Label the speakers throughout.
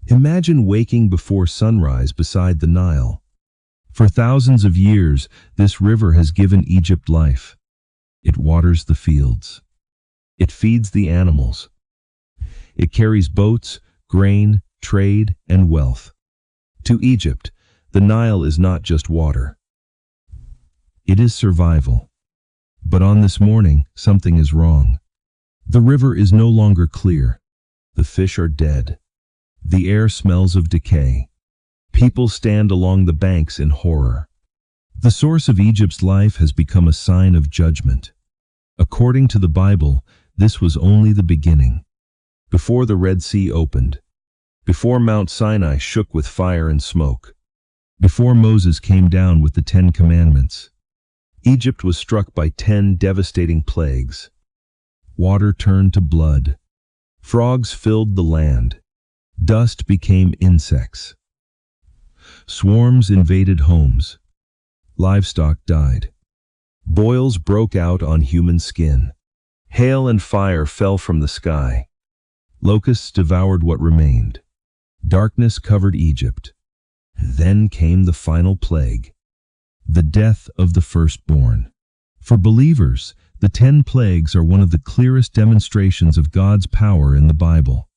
Speaker 1: Imagine waking before sunrise beside the Nile. For thousands of years, this river has given Egypt life. It waters the fields. It feeds the animals. It carries boats, grain, trade, and wealth. To Egypt, the Nile is not just water. It is survival. But on this morning, something is wrong. The river is no longer clear. The fish are dead. The air smells of decay. People stand along the banks in horror. The source of Egypt's life has become a sign of judgment. According to the Bible, this was only the beginning. Before the Red Sea opened, before Mount Sinai shook with fire and smoke, before Moses came down with the 10 Commandments, Egypt was struck by 10 devastating plagues. Water turned to blood. Frogs filled the land. Dust became insects. Swarms invaded homes. Livestock died. Boils broke out on human skin. Hail and fire fell from the sky. Locusts devoured what remained. Darkness covered Egypt. Then came the final plague, the death of the firstborn. For believers, the 10 plagues are one of the clearest demonstrations of God's power in the Bible.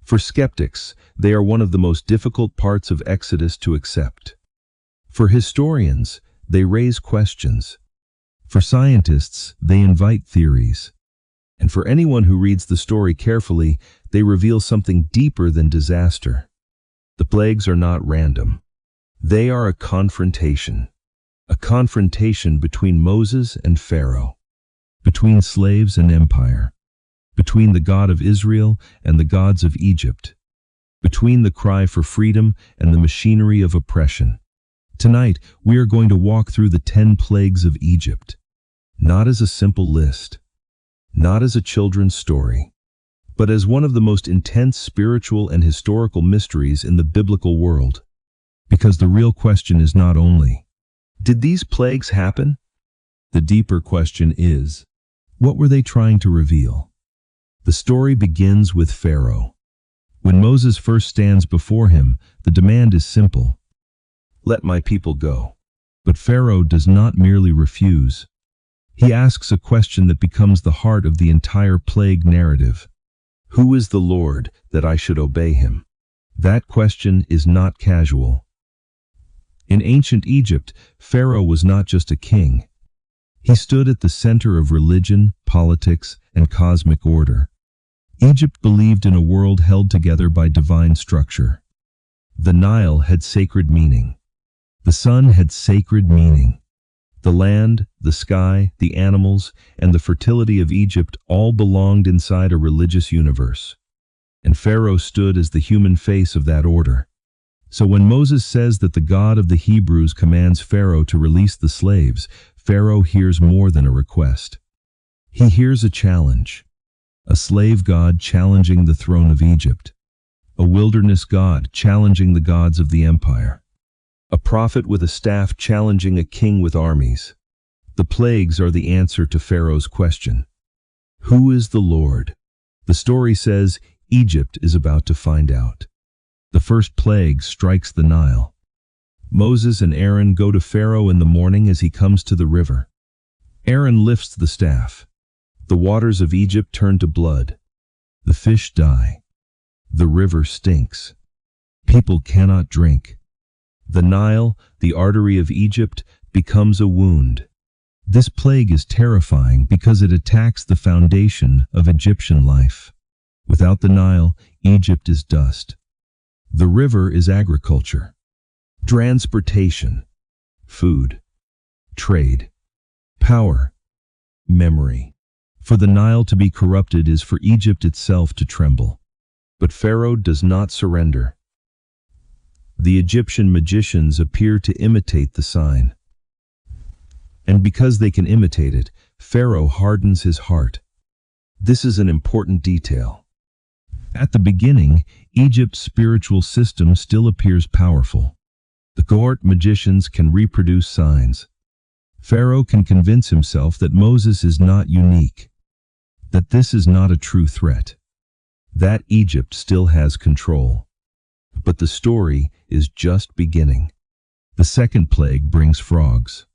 Speaker 1: For skeptics, they are one of the most difficult parts of Exodus to accept. For historians, they raise questions. For scientists, they invite theories. And for anyone who reads the story carefully, they reveal something deeper than disaster. The plagues are not random. They are a confrontation between Moses and Pharaoh, between slaves and empire, between the God of Israel and the gods of Egypt, between the cry for freedom and the machinery of oppression. Tonight, we are going to walk through the 10 plagues of Egypt, not as a simple list, not as a children's story, but as one of the most intense spiritual and historical mysteries in the biblical world. Because the real question is not only, did these plagues happen? The deeper question is, what were they trying to reveal? The story begins with Pharaoh. When Moses first stands before him, the demand is simple: let my people go. But Pharaoh does not merely refuse. He asks a question that becomes the heart of the entire plague narrative. Who is the Lord that I should obey him? That question is not casual. In ancient Egypt, Pharaoh was not just a king. He stood at the center of religion, politics, and cosmic order. Egypt believed in a world held together by divine structure. The Nile had sacred meaning. The sun had sacred meaning. The land, the sky, the animals, and the fertility of Egypt all belonged inside a religious universe. And Pharaoh stood as the human face of that order. So when Moses says that the God of the Hebrews commands Pharaoh to release the slaves, Pharaoh hears more than a request. He hears a challenge. A slave god challenging the throne of Egypt. A wilderness god challenging the gods of the empire. A prophet with a staff challenging a king with armies. The plagues are the answer to Pharaoh's question. Who is the Lord? The story says Egypt is about to find out. The first plague strikes the Nile. Moses and Aaron go to Pharaoh in the morning as he comes to the river. Aaron lifts the staff. The waters of Egypt turn to blood. The fish die. The river stinks. People cannot drink. The Nile, the artery of Egypt, becomes a wound. This plague is terrifying because it attacks the foundation of Egyptian life. Without the Nile, Egypt is dust. The river is agriculture, transportation, food, trade, power, memory. For the Nile to be corrupted is for Egypt itself to tremble. But Pharaoh does not surrender. The Egyptian magicians appear to imitate the sign. And because they can imitate it, Pharaoh hardens his heart. This is an important detail. At the beginning, Egypt's spiritual system still appears powerful. The cohort magicians can reproduce signs. Pharaoh can convince himself that Moses is not unique, that this is not a true threat, that Egypt still has control. But the story is just beginning. The second plague brings frogs.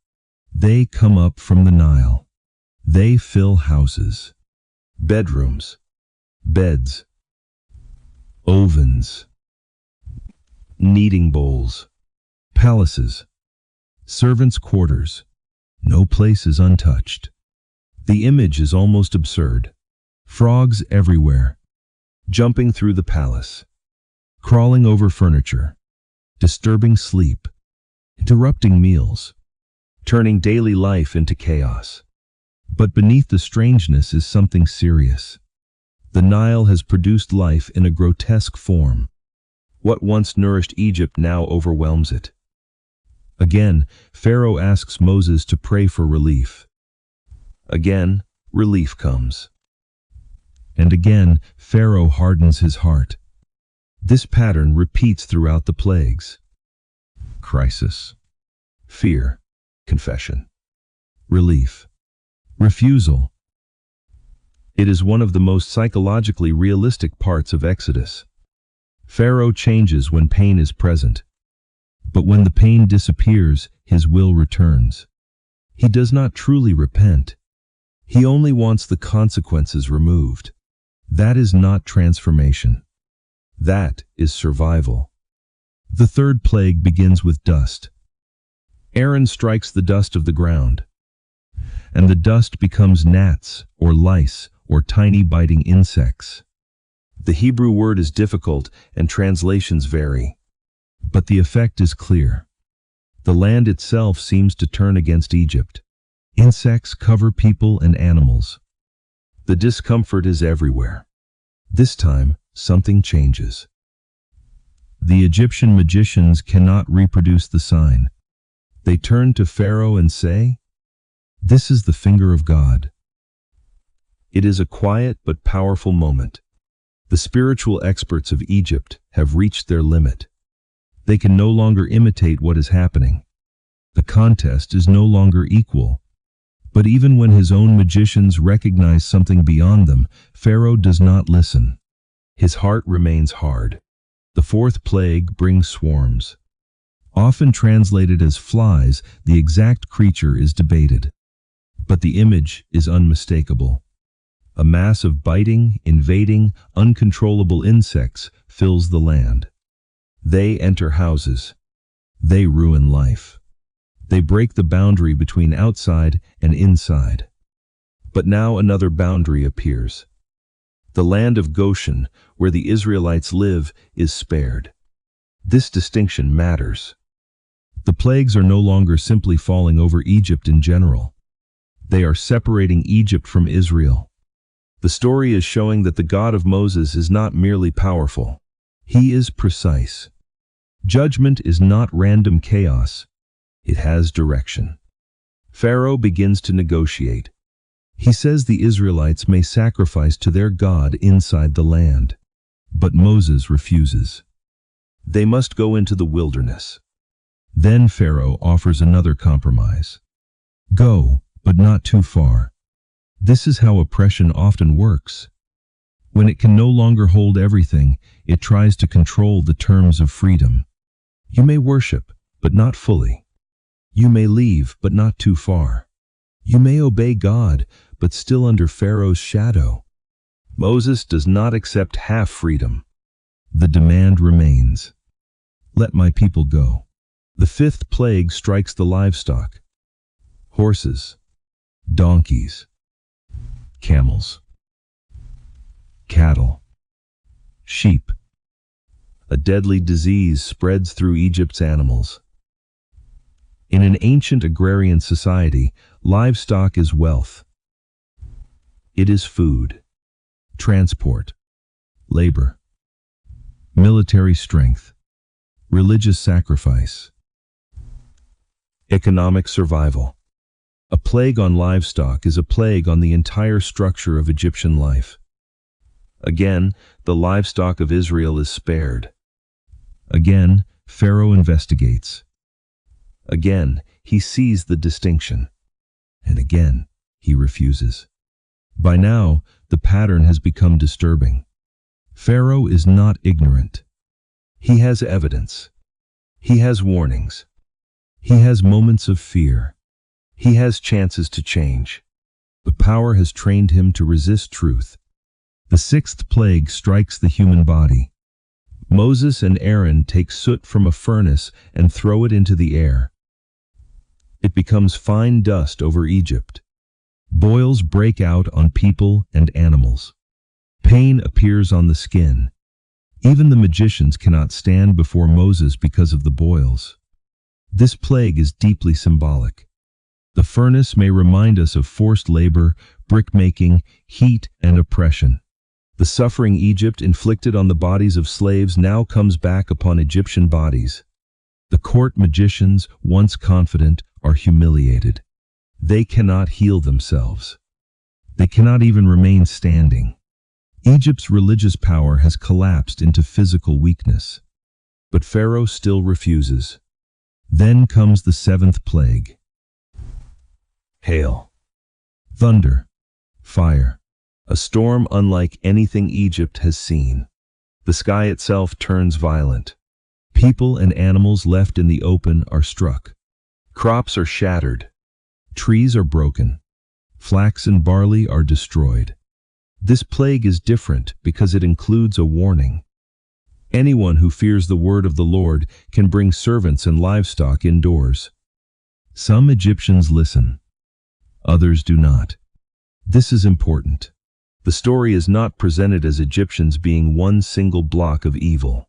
Speaker 1: They come up from the Nile. They fill houses, bedrooms, beds, ovens, kneading bowls, palaces, servants' quarters. No place is untouched. The image is almost absurd. Frogs everywhere, jumping through the palace, crawling over furniture, disturbing sleep, interrupting meals, turning daily life into chaos. But beneath the strangeness is something serious. The Nile has produced life in a grotesque form. What once nourished Egypt now overwhelms it. Again, Pharaoh asks Moses to pray for relief. Again, relief comes. And again, Pharaoh hardens his heart. This pattern repeats throughout the plagues. Crisis, fear, confession, relief, refusal. It is one of the most psychologically realistic parts of Exodus. Pharaoh changes when pain is present, but when the pain disappears, his will returns. He does not truly repent. He only wants the consequences removed. That is not transformation. That is survival. The third plague begins with dust. Aaron strikes the dust of the ground, and the dust becomes gnats or lice or tiny biting insects. The Hebrew word is difficult and translations vary, but the effect is clear. The land itself seems to turn against Egypt. Insects cover people and animals. The discomfort is everywhere. This time, something changes. The Egyptian magicians cannot reproduce the sign. They turn to Pharaoh and say, "This is the finger of God." It is a quiet but powerful moment. The spiritual experts of Egypt have reached their limit. They can no longer imitate what is happening. The contest is no longer equal. But even when his own magicians recognize something beyond them, Pharaoh does not listen. His heart remains hard. The fourth plague brings swarms. Often translated as flies, the exact creature is debated. But the image is unmistakable. A mass of biting, invading, uncontrollable insects fills the land. They enter houses. They ruin life. They break the boundary between outside and inside. But now another boundary appears. The land of Goshen, where the Israelites live, is spared. This distinction matters. The plagues are no longer simply falling over Egypt in general. They are separating Egypt from Israel. The story is showing that the God of Moses is not merely powerful. He is precise. Judgment is not random chaos. It has direction. Pharaoh begins to negotiate. He says the Israelites may sacrifice to their God inside the land. But Moses refuses. They must go into the wilderness. Then Pharaoh offers another compromise. Go, but not too far. This is how oppression often works. When it can no longer hold everything, it tries to control the terms of freedom. You may worship, but not fully. You may leave, but not too far. You may obey God, but still under Pharaoh's shadow. Moses does not accept half freedom. The demand remains. Let my people go. The fifth plague strikes the livestock. Horses, donkeys, camels, cattle, sheep. A deadly disease spreads through Egypt's animals. In an ancient agrarian society, livestock is wealth. It is food, transport, labor, military strength, religious sacrifice, economic survival. A plague on livestock is a plague on the entire structure of Egyptian life. Again, the livestock of Israel is spared. Again, Pharaoh investigates. Again, he sees the distinction. And again, he refuses. By now, the pattern has become disturbing. Pharaoh is not ignorant. He has evidence. He has warnings. He has moments of fear. He has chances to change. But power has trained him to resist truth. The sixth plague strikes the human body. Moses and Aaron take soot from a furnace and throw it into the air. It becomes fine dust over Egypt. Boils break out on people and animals. Pain appears on the skin. Even the magicians cannot stand before Moses because of the boils. This plague is deeply symbolic. The furnace may remind us of forced labor, brick-making, heat, and oppression. The suffering Egypt inflicted on the bodies of slaves now comes back upon Egyptian bodies. The court magicians, once confident, are humiliated. They cannot heal themselves. They cannot even remain standing. Egypt's religious power has collapsed into physical weakness. But Pharaoh still refuses. Then comes the seventh plague. Hail, thunder, fire. A storm unlike anything Egypt has seen. The sky itself turns violent. People and animals left in the open are struck. Crops are shattered. Trees are broken. Flax and barley are destroyed. This plague is different because it includes a warning. Anyone who fears the word of the Lord can bring servants and livestock indoors. Some Egyptians listen. Others do not. This is important. The story is not presented as Egyptians being one single block of evil.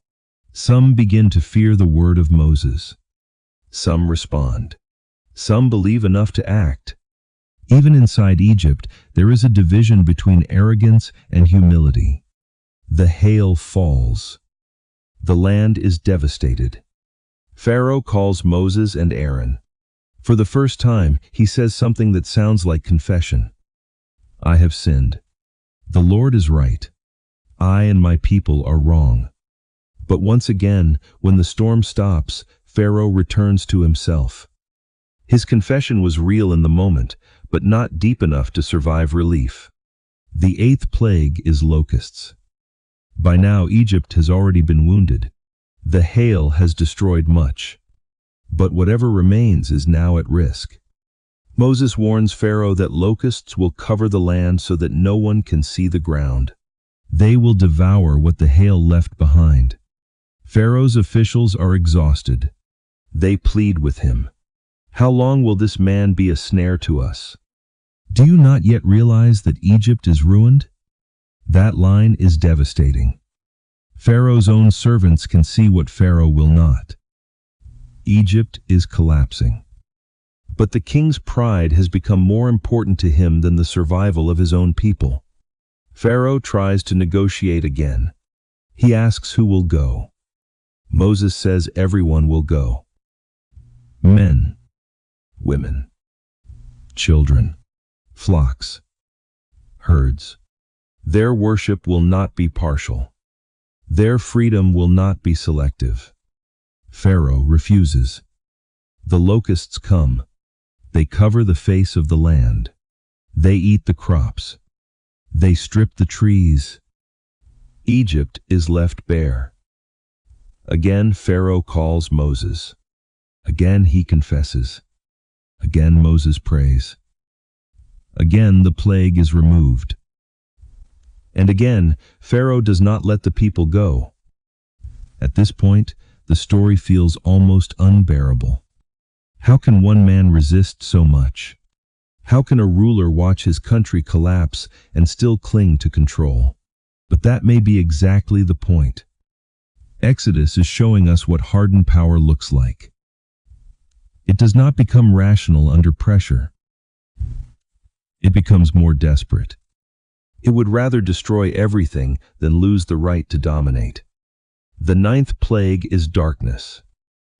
Speaker 1: Some begin to fear the word of Moses. Some respond. Some believe enough to act. Even inside Egypt, there is a division between arrogance and humility. The hail falls. The land is devastated. Pharaoh calls Moses and Aaron. For the first time, he says something that sounds like confession. I have sinned. The Lord is right. I and my people are wrong. But once again, when the storm stops, Pharaoh returns to himself. His confession was real in the moment, but not deep enough to survive relief. The eighth plague is locusts. By now, Egypt has already been wounded. The hail has destroyed much. But whatever remains is now at risk. Moses warns Pharaoh that locusts will cover the land so that no one can see the ground. They will devour what the hail left behind. Pharaoh's officials are exhausted. They plead with him. How long will this man be a snare to us? Do you not yet realize that Egypt is ruined? That line is devastating. Pharaoh's own servants can see what Pharaoh will not. Egypt is collapsing. But the king's pride has become more important to him than the survival of his own people. Pharaoh tries to negotiate again. He asks who will go. Moses says everyone will go. Men, women, children, flocks, herds. Their worship will not be partial. Their freedom will not be selective. Pharaoh refuses. The locusts come. They cover the face of the land. They eat the crops. They strip the trees. Egypt is left bare. Again Pharaoh calls Moses. Again he confesses. Again Moses prays. Again the plague is removed. And again Pharaoh does not let the people go. At this point, the story feels almost unbearable. How can one man resist so much? How can a ruler watch his country collapse and still cling to control? But that may be exactly the point. Exodus is showing us what hardened power looks like. It does not become rational under pressure. It becomes more desperate. It would rather destroy everything than lose the right to dominate. The ninth plague is darkness,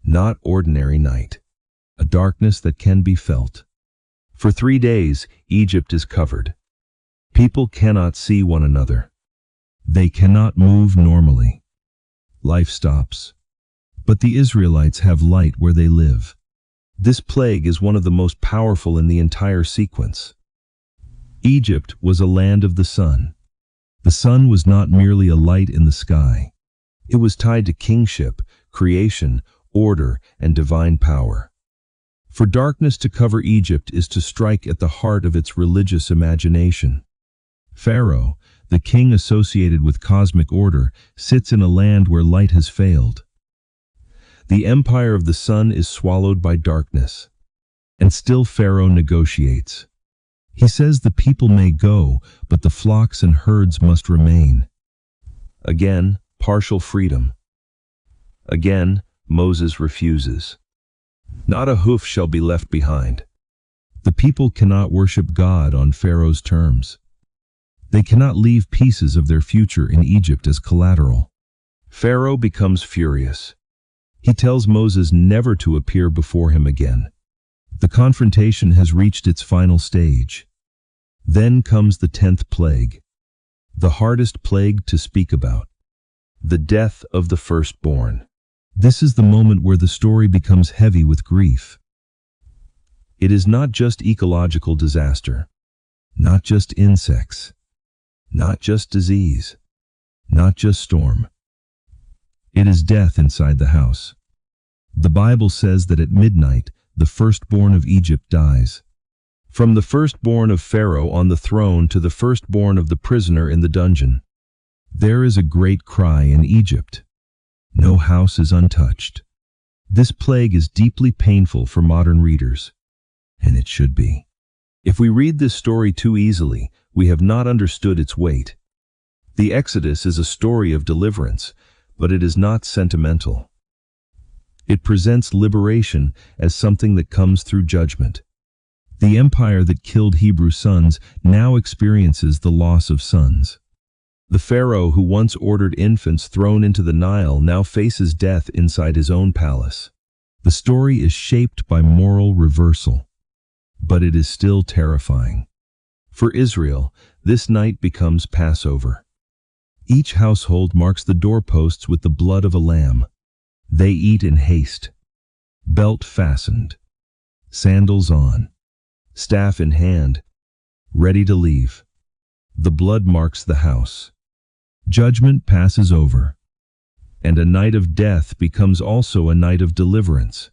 Speaker 1: not ordinary night, a darkness that can be felt. For 3 days, Egypt is covered. People cannot see one another. They cannot move normally. Life stops. But the Israelites have light where they live. This plague is one of the most powerful in the entire sequence. Egypt was a land of the sun. The sun was not merely a light in the sky. It was tied to kingship, creation, order, and divine power. For darkness to cover Egypt is to strike at the heart of its religious imagination. Pharaoh, the king associated with cosmic order, sits in a land where light has failed. The empire of the sun is swallowed by darkness. And still Pharaoh negotiates. He says the people may go, but the flocks and herds must remain. Again, partial freedom. Again, Moses refuses. Not a hoof shall be left behind. The people cannot worship God on Pharaoh's terms. They cannot leave pieces of their future in Egypt as collateral. Pharaoh becomes furious. He tells Moses never to appear before him again. The confrontation has reached its final stage. Then comes the 10th plague, the hardest plague to speak about, the death of the firstborn. This is the moment where the story becomes heavy with grief. It is not just ecological disaster, not just insects, not just disease, not just storm. It is death inside the house. The Bible says that at midnight, the firstborn of Egypt dies. From the firstborn of Pharaoh on the throne to the firstborn of the prisoner in the dungeon. There is a great cry in Egypt. No house is untouched. This plague is deeply painful for modern readers, and it should be. If we read this story too easily, we have not understood its weight. The Exodus is a story of deliverance, but it is not sentimental. It presents liberation as something that comes through judgment. The empire that killed Hebrew sons now experiences the loss of sons. The Pharaoh who once ordered infants thrown into the Nile now faces death inside his own palace. The story is shaped by moral reversal, but it is still terrifying. For Israel, this night becomes Passover. Each household marks the doorposts with the blood of a lamb. They eat in haste, belt fastened, sandals on, staff in hand, ready to leave. The blood marks the house. Judgment passes over, and a night of death becomes also a night of deliverance.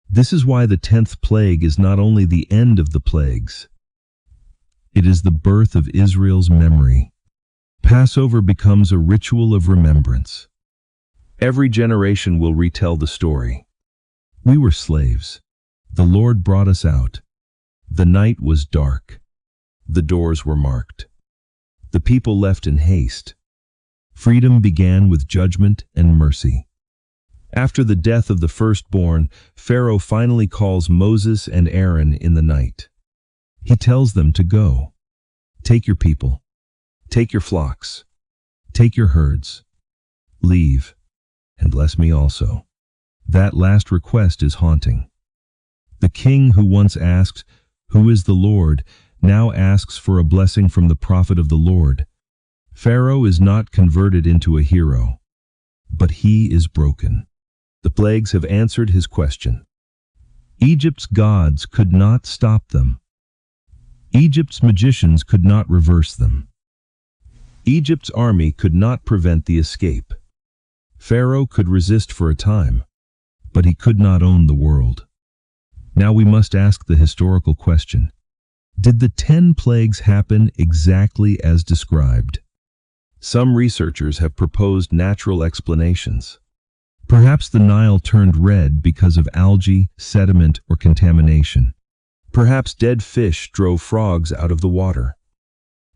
Speaker 1: This is why the 10th plague is not only the end of the plagues. It is the birth of Israel's memory. Passover becomes a ritual of remembrance. Every generation will retell the story. We were slaves. The Lord brought us out. The night was dark. The doors were marked. The people left in haste. Freedom began with judgment and mercy. After the death of the firstborn, Pharaoh finally calls Moses and Aaron in the night. He tells them to go. Take your people. Take your flocks. Take your herds. Leave, and bless me also. That last request is haunting. The king who once asked, "Who is the Lord?" now asks for a blessing from the prophet of the Lord. Pharaoh is not converted into a hero, but he is broken. The plagues have answered his question. Egypt's gods could not stop them. Egypt's magicians could not reverse them. Egypt's army could not prevent the escape. Pharaoh could resist for a time, but he could not own the world. Now we must ask the historical question. Did the 10 plagues happen exactly as described? Some researchers have proposed natural explanations. Perhaps the Nile turned red because of algae, sediment, or contamination. Perhaps dead fish drove frogs out of the water.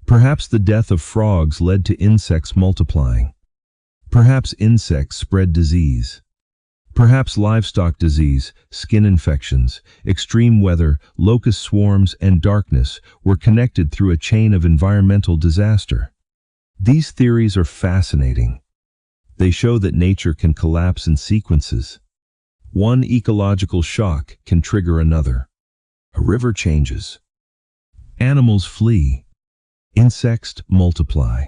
Speaker 1: Perhaps the death of frogs led to insects multiplying. Perhaps insects spread disease. Perhaps livestock disease, skin infections, extreme weather, locust swarms, and darkness were connected through a chain of environmental disaster. These theories are fascinating. They show that nature can collapse in sequences. One ecological shock can trigger another. A river changes. Animals flee. Insects multiply.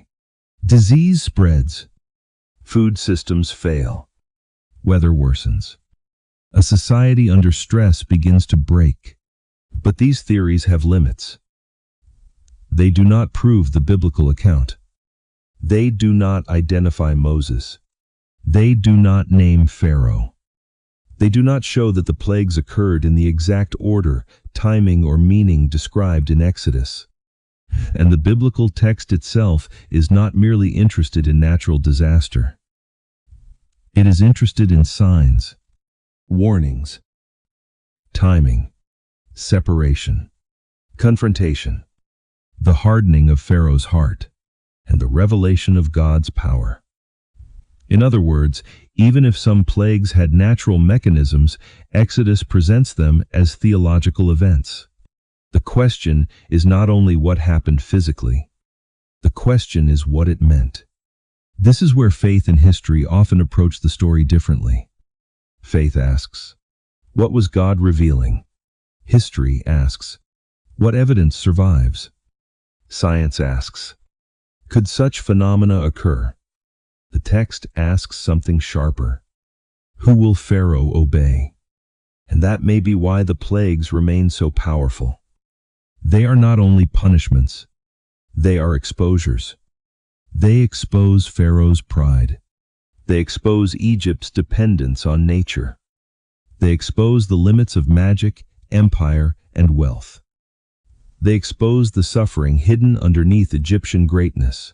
Speaker 1: Disease spreads. Food systems fail. Weather worsens. A society under stress begins to break. But these theories have limits. They do not prove the biblical account. They do not identify Moses. They do not name Pharaoh. They do not show that the plagues occurred in the exact order, timing, or meaning described in Exodus. And the biblical text itself is not merely interested in natural disaster. It is interested in signs, warnings, timing, separation, confrontation, the hardening of Pharaoh's heart, and the revelation of God's power. In other words, even if some plagues had natural mechanisms, Exodus presents them as theological events. The question is not only what happened physically. The question is what it meant. This is where faith and history often approach the story differently. Faith asks, what was God revealing? History asks, what evidence survives? Science asks, could such phenomena occur? The text asks something sharper. Who will Pharaoh obey? And that may be why the plagues remain so powerful. They are not only punishments, they are exposures. They expose Pharaoh's pride. They expose Egypt's dependence on nature. They expose the limits of magic, empire, and wealth. They expose the suffering hidden underneath Egyptian greatness.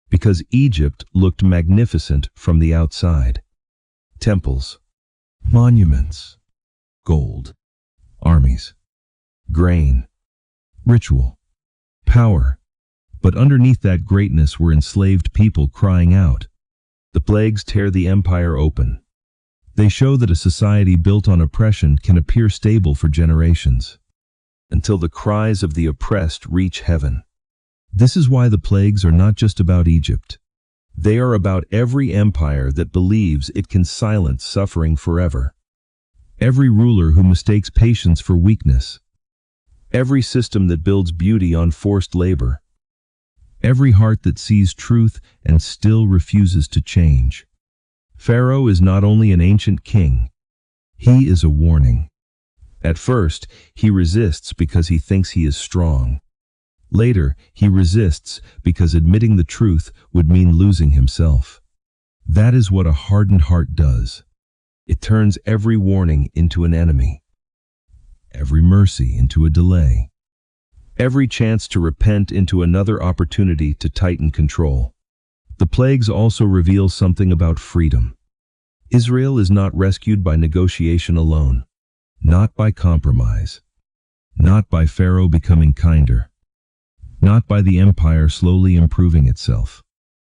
Speaker 1: Because Egypt looked magnificent from the outside. Temples, monuments, gold, armies, grain, ritual, power. But underneath that greatness were enslaved people crying out. The plagues tear the empire open. They show that a society built on oppression can appear stable for generations, until the cries of the oppressed reach heaven. This is why the plagues are not just about Egypt. They are about every empire that believes it can silence suffering forever. Every ruler who mistakes patience for weakness. Every system that builds beauty on forced labor. Every heart that sees truth and still refuses to change. Pharaoh is not only an ancient king, he is a warning. At first, he resists because he thinks he is strong. Later, he resists because admitting the truth would mean losing himself. That is what a hardened heart does. It turns every warning into an enemy, every mercy into a delay, every chance to repent into another opportunity to tighten control. The plagues also reveal something about freedom. Israel is not rescued by negotiation alone, not by compromise, not by Pharaoh becoming kinder, not by the empire slowly improving itself.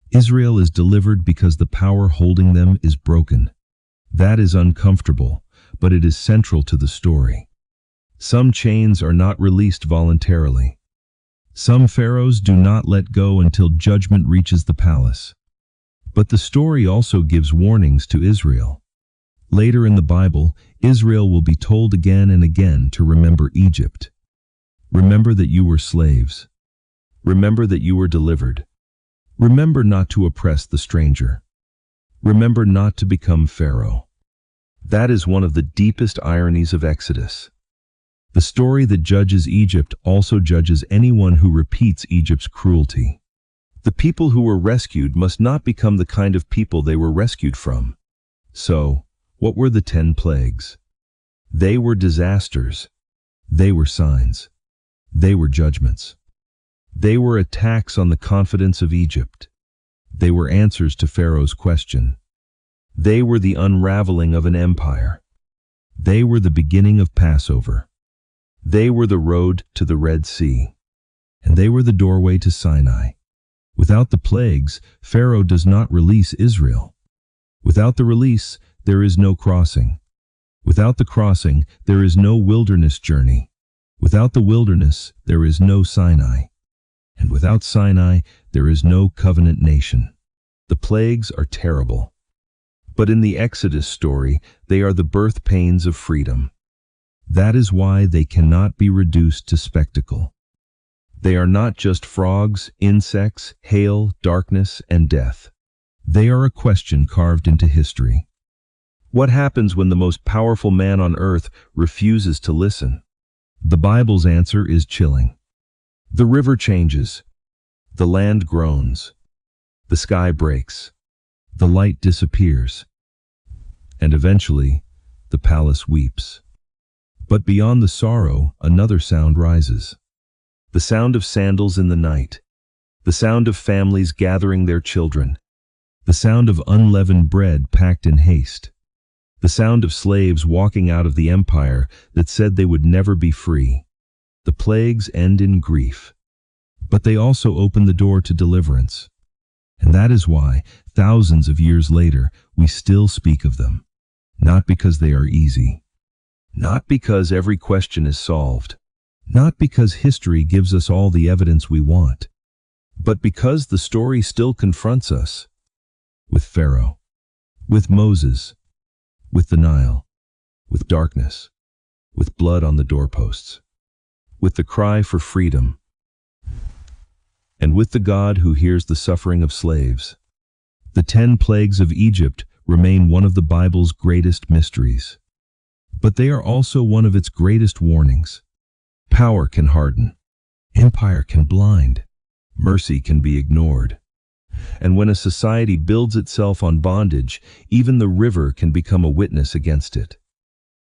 Speaker 1: Israel is delivered because the power holding them is broken. That is uncomfortable, but it is central to the story. Some chains are not released voluntarily. Some pharaohs do not let go until judgment reaches the palace. But the story also gives warnings to Israel. Later in the Bible, Israel will be told again and again to remember Egypt. Remember that you were slaves. Remember that you were delivered. Remember not to oppress the stranger. Remember not to become Pharaoh. That is one of the deepest ironies of Exodus. The story that judges Egypt also judges anyone who repeats Egypt's cruelty. The people who were rescued must not become the kind of people they were rescued from. So, what were the 10 plagues? They were disasters. They were signs. They were judgments. They were attacks on the confidence of Egypt. They were answers to Pharaoh's question. They were the unraveling of an empire. They were the beginning of Passover. They were the road to the Red Sea. And they were the doorway to Sinai. Without the plagues, Pharaoh does not release Israel. Without the release, there is no crossing. Without the crossing, there is no wilderness journey. Without the wilderness, there is no Sinai. And without Sinai, there is no covenant nation. The plagues are terrible. But in the Exodus story, they are the birth pains of freedom. That is why they cannot be reduced to spectacle. They are not just frogs, insects, hail, darkness, and death. They are a question carved into history. What happens when the most powerful man on earth refuses to listen? The Bible's answer is chilling. The river changes. The land groans. The sky breaks. The light disappears, and eventually, the palace weeps. But beyond the sorrow, another sound rises. The sound of sandals in the night. The sound of families gathering their children. The sound of unleavened bread packed in haste. The sound of slaves walking out of the empire that said they would never be free. The plagues end in grief, but they also open the door to deliverance. And that is why, thousands of years later, we still speak of them. Not because they are easy. Not because every question is solved. Not because history gives us all the evidence we want. But because the story still confronts us. With Pharaoh. With Moses. With the Nile. With darkness. With blood on the doorposts. With the cry for freedom. And with the God who hears the suffering of slaves. The 10 plagues of Egypt remain one of the Bible's greatest mysteries. But they are also one of its greatest warnings. Power can harden. Empire can blind. Mercy can be ignored. And when a society builds itself on bondage, even the river can become a witness against it.